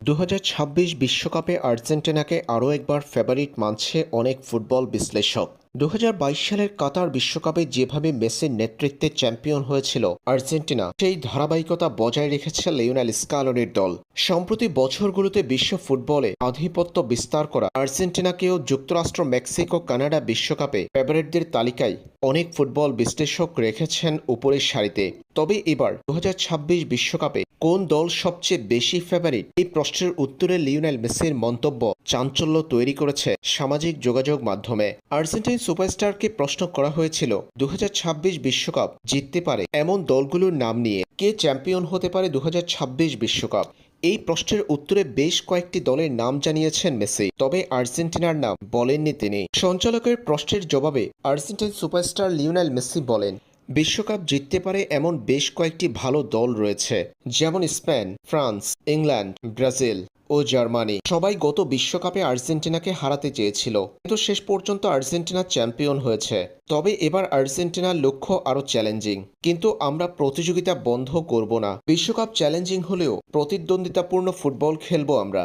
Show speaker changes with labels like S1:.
S1: 2026 বিশ্বকাপে আর্জেন্টিনাকে আরও একবার ফেভারিট মানছে অনেক ফুটবল বিশ্লেষক। 2022 সালের কাতার বিশ্বকাপে যেভাবে মেসির নেতৃত্বে চ্যাম্পিয়ন হয়েছিল আর্জেন্টিনা, সেই ধারাবাহিকতা বজায় রেখেছে লিওনেল স্কালোনির দল। সম্প্রতি বছরগুলোতে বিশ্ব ফুটবলে আধিপত্য বিস্তার করা আর্জেন্টিনাকেও যুক্তরাষ্ট্র, মেক্সিকো, কানাডা বিশ্বকাপে ফেভারিটদের তালিকায় অনেক ফুটবল বিশ্লেষক রেখেছেন উপরের সারিতে। তবে এবার 2026 বিশ্বকাপে কোন দল সবচেয়ে বেশি ফেভারিট, এই প্রশ্নের উত্তরে লিওনেল মেসির মন্তব্য চাঞ্চল্য তৈরি করেছে সামাজিক যোগাযোগ মাধ্যমে। আর্জেন্টাইন সুপারস্টারকে প্রশ্ন করা হয়েছিল 2026 বিশ্বকাপ জিততে পারে এমন দলগুলোর নাম নিয়ে, কে চ্যাম্পিয়ন হতে পারে 2026 বিশ্বকাপ। এই প্রশ্নের উত্তরে বেশ কয়েকটি দলের নাম জানিয়েছেন মেসি, তবে আর্জেন্টিনার নাম বলেননি তিনি। সঞ্চালকের প্রশ্নের জবাবে আর্জেন্টাইন সুপারস্টার লিওনেল মেসি বলেন, বিশ্বকাপ জিততে পারে এমন বেশ কয়েকটি ভালো দল রয়েছে, যেমন স্পেন, ফ্রান্স, ইংল্যান্ড, ব্রাজিল ও জার্মানি। সবাই গত বিশ্বকাপে আর্জেন্টিনাকে হারাতে চেয়েছিল, কিন্তু শেষ পর্যন্ত আর্জেন্টিনা চ্যাম্পিয়ন হয়েছে। তবে এবার আর্জেন্টিনার লক্ষ্য আরও চ্যালেঞ্জিং, কিন্তু আমরা প্রতিযোগিতা বন্ধ করব না। বিশ্বকাপ চ্যালেঞ্জিং হলেও প্রতিদ্বন্দ্বিতাপূর্ণ ফুটবল খেলবো আমরা।